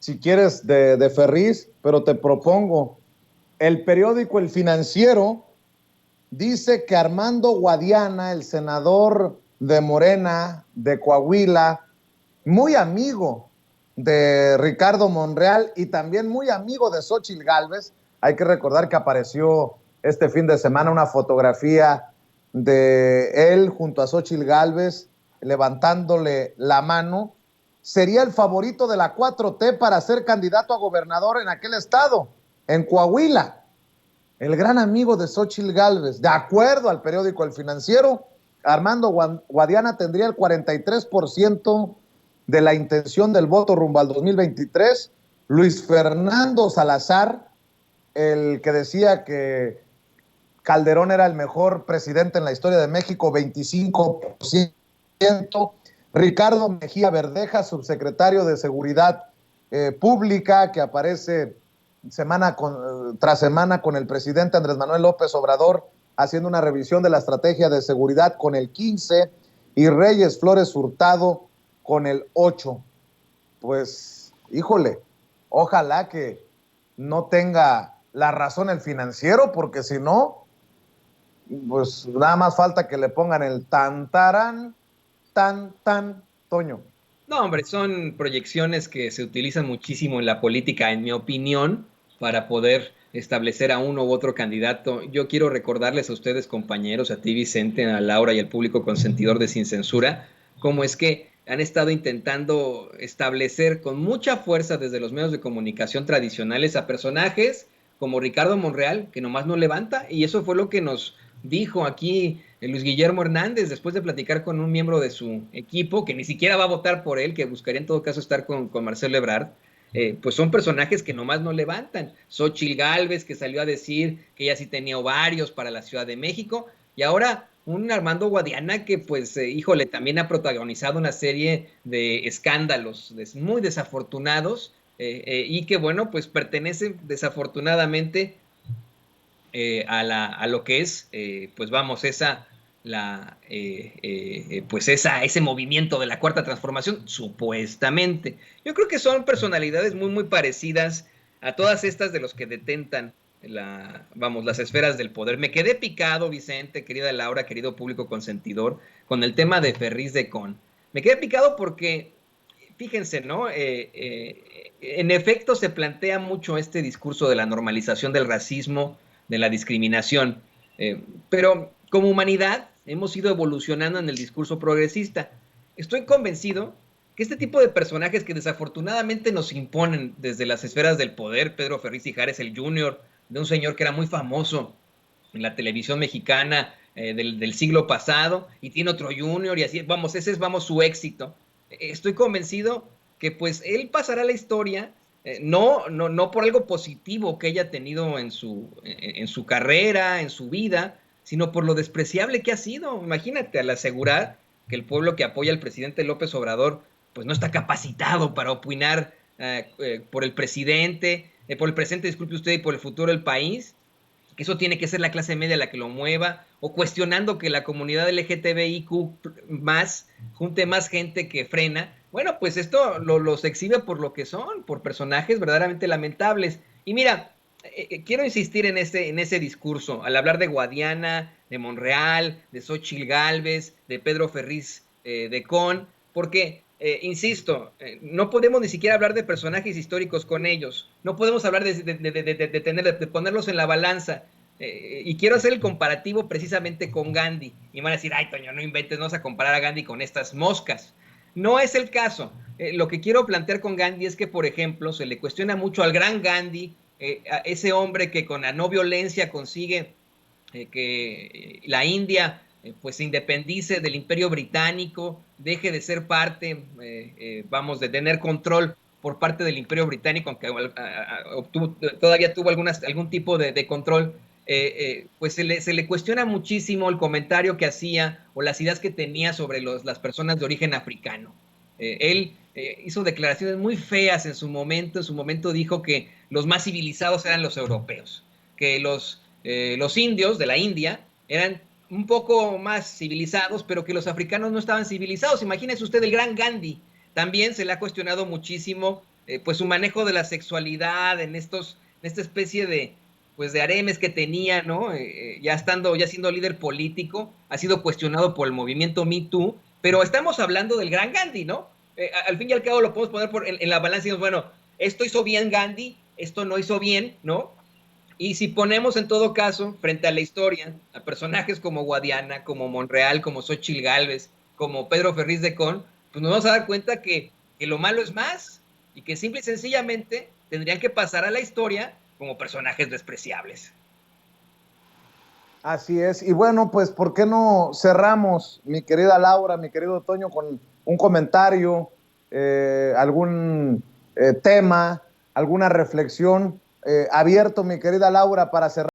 si quieres, de Ferriz, pero te propongo, el periódico El Financiero dice que Armando Guadiana, el senador de Morena, de Coahuila, muy amigo de Ricardo Monreal y también muy amigo de Xóchitl Gálvez. Hay que recordar que apareció este fin de semana una fotografía de él junto a Xóchitl Gálvez levantándole la mano. Sería el favorito de la 4T para ser candidato a gobernador en aquel estado, en Coahuila. El gran amigo de Xóchitl Gálvez. De acuerdo al periódico El Financiero, Armando Guadiana tendría el 43% de la intención del voto rumbo al 2023. Luis Fernando Salazar, el que decía que Calderón era el mejor presidente en la historia de México, 25%. Ricardo Mejía Verdeja, subsecretario de Seguridad Pública, que aparece tras semana con el presidente Andrés Manuel López Obrador, haciendo una revisión de la estrategia de seguridad con el 15%, y Reyes Flores Hurtado con el 8%. Pues, híjole, ojalá que no tenga la razón el Financiero, porque si no, pues nada más falta que le pongan el tan, tarán, tan, tan, Toño. No, hombre, son proyecciones que se utilizan muchísimo en la política, en mi opinión, para poder establecer a uno u otro candidato. Yo quiero recordarles a ustedes, compañeros, a ti, Vicente, a Laura y al público consentidor de Sin Censura, cómo es que han estado intentando establecer con mucha fuerza desde los medios de comunicación tradicionales a personajes como Ricardo Monreal, que nomás no levanta, y eso fue lo que nos dijo aquí Luis Guillermo Hernández, después de platicar con un miembro de su equipo, que ni siquiera va a votar por él, que buscaría en todo caso estar con Marcelo Ebrard. Pues son personajes que nomás no levantan. Xóchitl Gálvez, que salió a decir que ella sí tenía ovarios para la Ciudad de México, y ahora un Armando Guadiana que, pues, híjole, también ha protagonizado una serie de escándalos muy desafortunados, y que, bueno, pues pertenece desafortunadamente a lo que es, pues vamos, ese movimiento de la Cuarta Transformación, supuestamente. Yo creo que son personalidades muy parecidas a todas estas de los que detentan las esferas del poder. Me quedé picado, Vicente, querida Laura, querido público consentidor, con el tema de Ferriz de Con. Me quedé picado porque, fíjense, ¿no? En efecto, se plantea mucho este discurso de la normalización del racismo, de la discriminación, pero como humanidad hemos ido evolucionando en el discurso progresista. Estoy convencido que este tipo de personajes que desafortunadamente nos imponen desde las esferas del poder, Pedro Ferriz Ijares el Jr., de un señor que era muy famoso en la televisión mexicana del siglo pasado, y tiene otro Junior, y así, vamos, ese es, vamos, su éxito. Estoy convencido que pues él pasará a la historia, no por algo positivo que haya tenido en su carrera, en su vida, sino por lo despreciable que ha sido. Imagínate, al asegurar que el pueblo que apoya al presidente López Obrador pues no está capacitado para opinar por el presidente, por el presente, disculpe usted, y por el futuro del país, que eso tiene que ser la clase media la que lo mueva, o cuestionando que la comunidad LGTBIQ más junte más gente que frena. Bueno, pues esto los exhibe por lo que son, por personajes verdaderamente lamentables. Y mira, quiero insistir en ese discurso, al hablar de Guadiana, de Monreal, de Xóchitl Gálvez, de Pedro Ferriz de Con, porque, insisto, no podemos ni siquiera hablar de personajes históricos con ellos, no podemos hablar de ponerlos en la balanza, y quiero hacer el comparativo precisamente con Gandhi, y van a decir, ay, Toño, no inventes, no vas a comparar a Gandhi con estas moscas. No es el caso. Lo que quiero plantear con Gandhi es que, por ejemplo, se le cuestiona mucho al gran Gandhi, a ese hombre que con la no violencia consigue que la India pues se independice del Imperio Británico, deje de ser parte, vamos, de tener control por parte del Imperio Británico, aunque todavía tuvo algún tipo de control, pues se le cuestiona muchísimo el comentario que hacía o las ideas que tenía sobre las personas de origen africano. Él hizo declaraciones muy feas en su momento dijo que los más civilizados eran los europeos, que los indios de la India eran un poco más civilizados, pero que los africanos no estaban civilizados. Imagínese usted el gran Gandhi. También se le ha cuestionado muchísimo pues su manejo de la sexualidad en esta especie de, pues de haremes que tenía, ¿no? Ya siendo líder político, ha sido cuestionado por el movimiento Me Too, pero estamos hablando del gran Gandhi, ¿no? Al fin y al cabo lo podemos poner en la balanza y decimos, bueno, esto hizo bien Gandhi, esto no hizo bien, ¿no? Y si ponemos en todo caso, frente a la historia, a personajes como Guadiana, como Monreal, como Xóchitl Gálvez, como Pedro Ferriz de Con, pues nos vamos a dar cuenta que lo malo es más y que simple y sencillamente tendrían que pasar a la historia como personajes despreciables. Así es. Y bueno, pues, ¿por qué no cerramos, mi querida Laura, mi querido Toño, con un comentario, algún tema, alguna reflexión abierto, mi querida Laura, para cerrar?